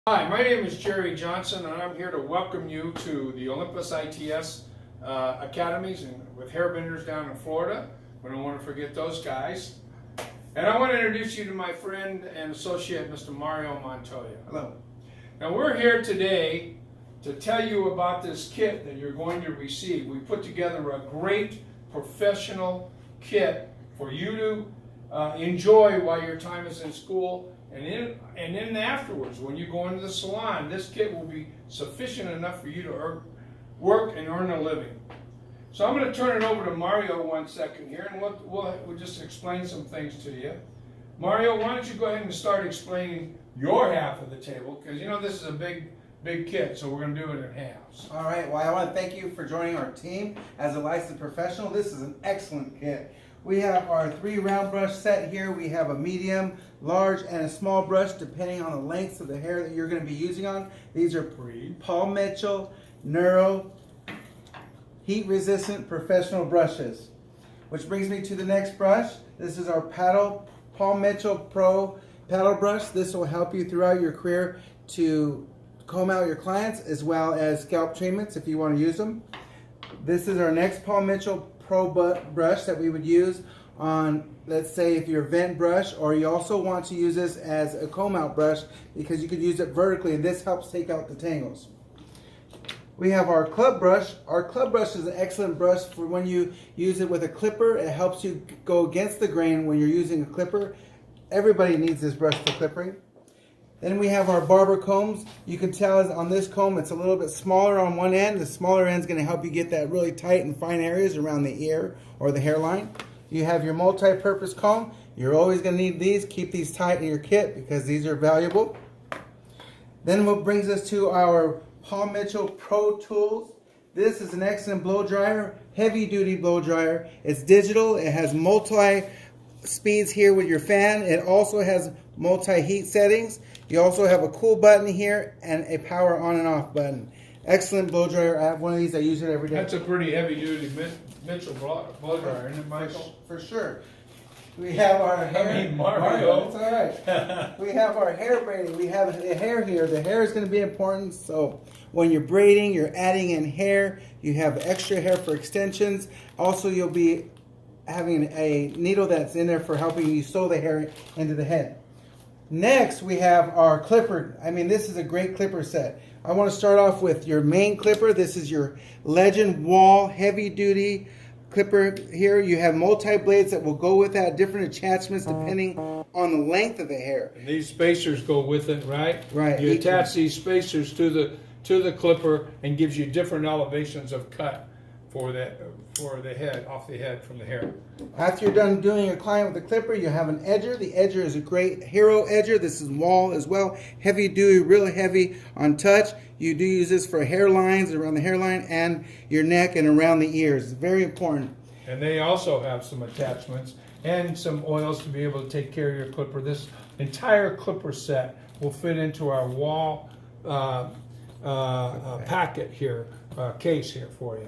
Hi, my name is Jerry Johnson, and I'm here to welcome you to the Olympus ITS academies and with hairbenders down in Florida. We don't want to forget those guys. And I want to introduce you to my friend and associate, Mr. Mario Montoya. Hello. Now we're here today to tell you about this kit that you're going to receive. We put together a great professional kit for you to enjoy while your time is in school. And then afterwards, when you go into the salon, this kit will be sufficient enough for you to work and earn a living. So I'm going to turn it over to Mario 1 second here, and we'll just explain some things to you. Mario, why don't you go ahead and start explaining your half of the table, because you know this is a big kit, so we're going to do it in halves. All right. Well, I want to thank you for joining our team as a licensed professional. This is an excellent kit. We have our 3 round brush set here. We have a medium, large, and a small brush depending on the lengths of the hair that you're going to be using on. These are Paul Mitchell Neuro heat resistant professional brushes. Which brings me to the next brush. This is our Paul Mitchell Pro paddle brush. This will help you throughout your career to comb out your clients as well as scalp treatments if you want to use them. This is our next Paul Mitchell Pro brush that we would use on, let's say, if you're a vent brush, or you also want to use this as a comb out brush because you could use it vertically, and this helps take out the tangles. We have our club brush. Our club brush is an excellent brush for when you use it with a clipper. It helps you go against the grain when you're using a clipper. Everybody needs this brush for clipping. Then we have our Barber combs. You can tell on this comb it's a little bit smaller on one end. The smaller end is going to help you get that really tight and fine areas around the ear or the hairline. You have your multi-purpose comb. You're always going to need these. Keep these tight in your kit because these are valuable. Then what brings us to our Paul Mitchell Pro Tools. This is an excellent blow dryer, heavy duty blow dryer. It's digital. It has multi speeds here with your fan. It also has multi-heat settings. You also have a cool button here and a power on and off button. Excellent blow dryer. I have one of these. I use it every day. That's a pretty heavy-duty Mitchell blow dryer, isn't it, Michael? For sure. We have our hair. I mean, Mario. It's all right. We have our hair braiding. We have the hair here. The hair is going to be important. So when you're braiding, you're adding in hair. You have extra hair for extensions. Also, you'll be having a needle that's in there for helping you sew the hair into the head. Next, we have our clipper. I mean, this is a great clipper set. I want to start off with your main clipper. This is your Legend Wall heavy duty clipper here. You have multi-blades that will go with that, different attachments depending on the length of the hair. And these spacers go with it, right? Right. You attach these spacers to the clipper and gives you different elevations of cut for the head, off the head from the hair. After you're done doing your client with the clipper, you have an edger. The edger is a great hero edger. This is Wall as well. Heavy duty, really heavy on touch. You do use this for hairlines, around the hairline and your neck and around the ears. It's very important. And they also have some attachments and some oils to be able to take care of your clipper. This entire clipper set will fit into our Wall packet here, case here for you.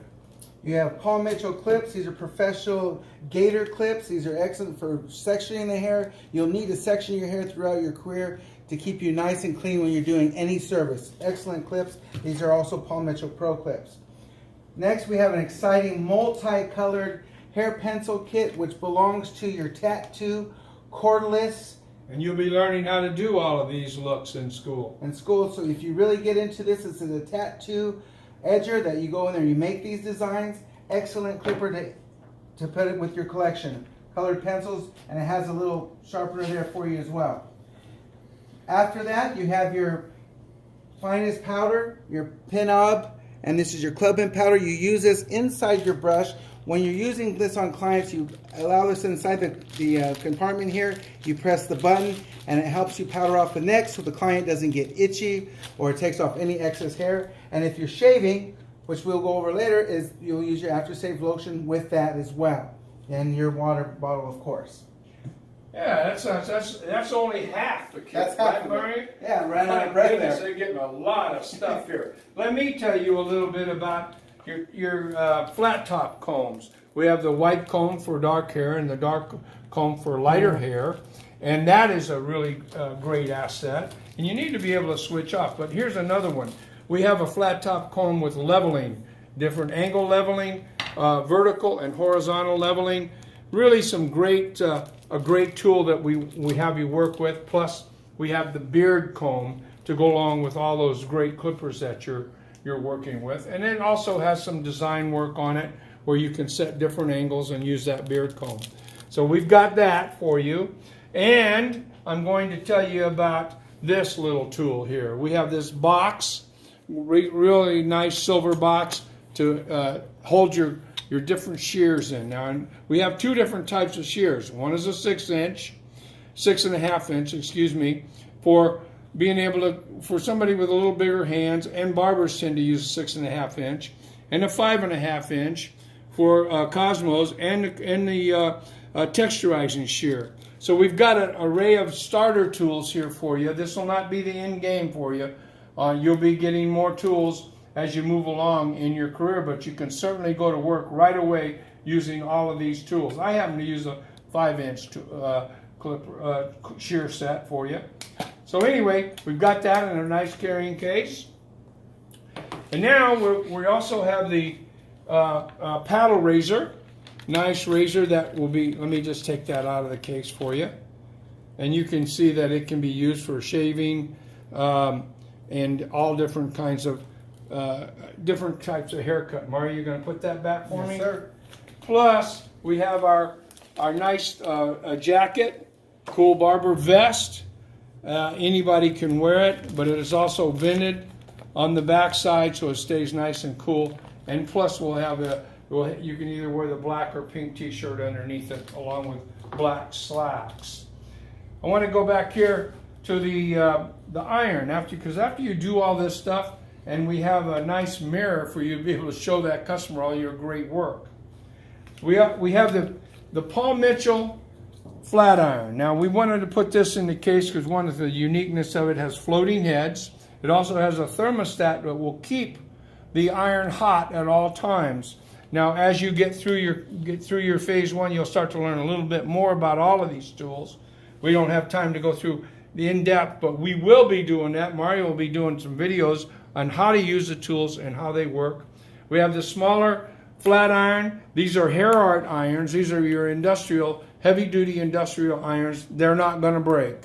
You have Paul Mitchell clips. These are professional gator clips. These are excellent for sectioning the hair. You'll need to section your hair throughout your career to keep you nice and clean when you're doing any service. Excellent clips. These are also Paul Mitchell Pro clips. Next, we have an exciting multicolored hair pencil kit, which belongs to your tattoo cordless. And you'll be learning how to do all of these looks in school. So if you really get into this, it's a tattoo edger that you go in there and you make these designs. Excellent clipper to put it with your collection. Colored pencils, and it has a little sharpener there for you as well. After that, you have your finest powder, your pin knob, and this is your club pin powder. You use this inside your brush. When you're using this on clients, you allow this inside the compartment here. You press the button and it helps you powder off the neck so the client doesn't get itchy or it takes off any excess hair. And if you're shaving, which we'll go over later, is you'll use your after shave lotion with that as well. And your water bottle, of course. Yeah, that's only half the kit, That's half right, of Murray? it. Yeah, right My on the breath goodness, there. they're getting a lot of stuff here. Let me tell you a little bit about your flat top combs. We have the white comb for dark hair and the dark comb for lighter hair, and that is a really great asset. and you need to be able to switch off. But here's another one. We have a flat top comb with leveling, different angle leveling, vertical and horizontal leveling. Really some great, a great tool that we have you work with. Plus we have the beard comb to go along with all those great clippers that you're working with. And it also has some design work on it where you can set different angles and use that beard comb. So we've got that for you. And I'm going to tell you about this little tool here. We have this box, really nice silver box to hold your different shears in. Now, we have two different types of shears. One is a 6.5 inch, excuse me, for being able to, for somebody with a little bigger hands, and barbers tend to use a 6.5 inch, and a 5.5 inch for Cosmos, and the texturizing shear. So we've got an array of starter tools here for you. This will not be the end game for you. You'll be getting more tools as you move along in your career, but you can certainly go to work right away using all of these tools. I happen to use a 5-inch shear set for you. So anyway, we've got that in a nice carrying case. And now we also have the paddle razor. Nice razor that will be, let me just take that out of the case for you. And you can see that it can be used for shaving and all different kinds of, different types of haircut. Mario, you going to put that back for me? Yes, sir. Plus, we have our nice jacket, cool Barber vest. Anybody can wear it, but it is also vented on the back side so it stays nice and cool. And plus, we'll have you can either wear the black or pink t-shirt underneath it along with black slacks. I want to go back here to the iron because after you do all this stuff, and we have a nice mirror for you to be able to show that customer all your great work. We have the Paul Mitchell flat iron. Now we wanted to put this in the case because one of the uniqueness of it has floating heads. It also has a thermostat that will keep the iron hot at all times. Now, as you get through your phase one, you'll start to learn a little bit more about all of these tools. We don't have time to go through the in-depth, but we will be doing that. Mario will be doing some videos on how to use the tools and how they work. We have the smaller flat iron. These are hair art irons. These are your industrial, heavy-duty industrial irons. They're not going to break.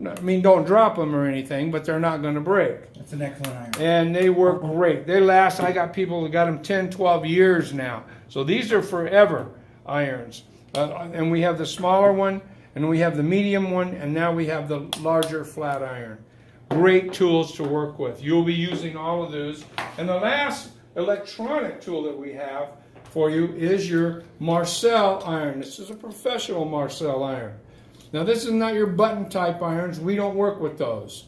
I mean, don't drop them or anything, but they're not going to break. It's an excellent iron. And they work great. They last, I got people that got them 10, 12 years now. So these are forever irons. And we have the smaller one, and we have the medium one, and now we have the larger flat iron. Great tools to work with. You'll be using all of those. And the last electronic tool that we have for you is your Marcel iron. This is a professional Marcel iron. Now this is not your button type irons. We don't work with those.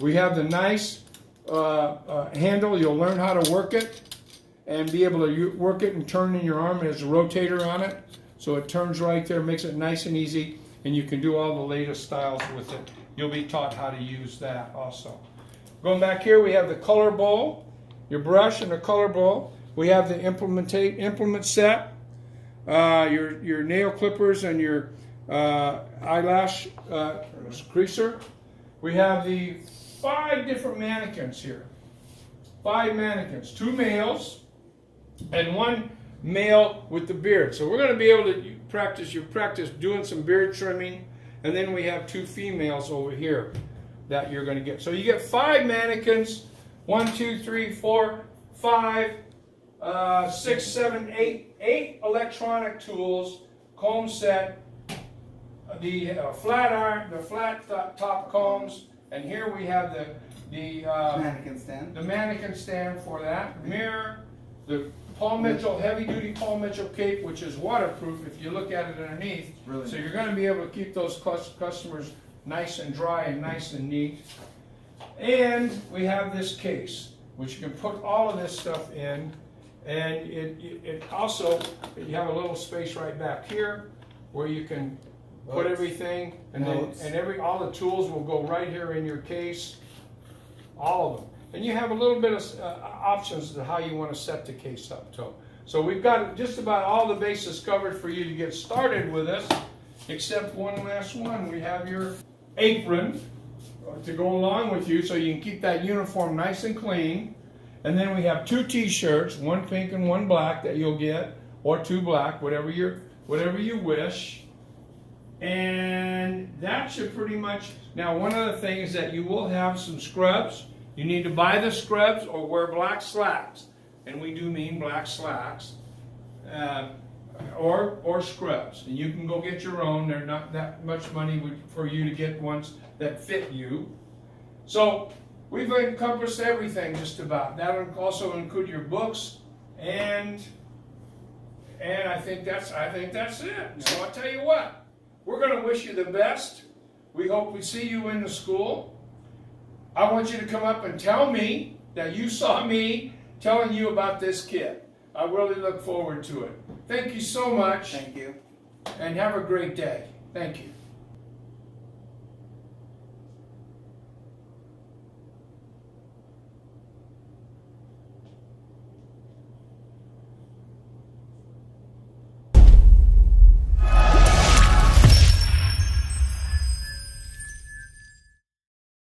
We have the nice handle. You'll learn how to work it and be able to work it and turn in your arm. It has a rotator on it, so it turns right there, makes it nice and easy, and you can do all the latest styles with it. You'll be taught how to use that also. Going back here, we have the color bowl, your brush and the color bowl. We have the implement set, your nail clippers and your eyelash creaser. We have the 5 different mannequins here. 5 mannequins, 2 males and 1 male with the beard. So we're going to be able to practice doing some beard trimming, and then we have 2 females over here that you're going to get. So you get 5 mannequins, 1, 2, 3, 4, 5, 6, 7, 8 electronic tools, comb set, the flat iron, the flat top combs, and here we have the mannequin stand for that, mirror, the Paul Mitchell heavy duty Paul Mitchell cape, which is waterproof if you look at it underneath. Really? So you're going to be able to keep those customers nice and dry and nice and neat. And we have this case, which you can put all of this stuff in, and it also, you have a little space right back here where you can put everything, and all the tools will go right here in your case, all of them. And you have a little bit of options to how you want to set the case up too. So we've got just about all the bases covered for you to get started with us, except one last one. We have your apron, to go along with you so you can keep that uniform nice and clean. And then we have 2 t-shirts, 1 pink and 1 black that you'll get, or 2 black, whatever you wish. And that should pretty much, now one other thing is that you will have some scrubs. You need to buy the scrubs or wear black slacks. And we do mean black slacks. Or scrubs. And you can go get your own. They're not that much money for you to get ones that fit you. So we've encompassed everything just about. That'll also include your books and I think that's it. So I'll tell you what, we're going to wish you the best. We hope we see you in the school. I want you to come up and tell me that you saw me telling you about this kit. I really look forward to it. Thank you so much. Thank you. And have a great day. Thank you.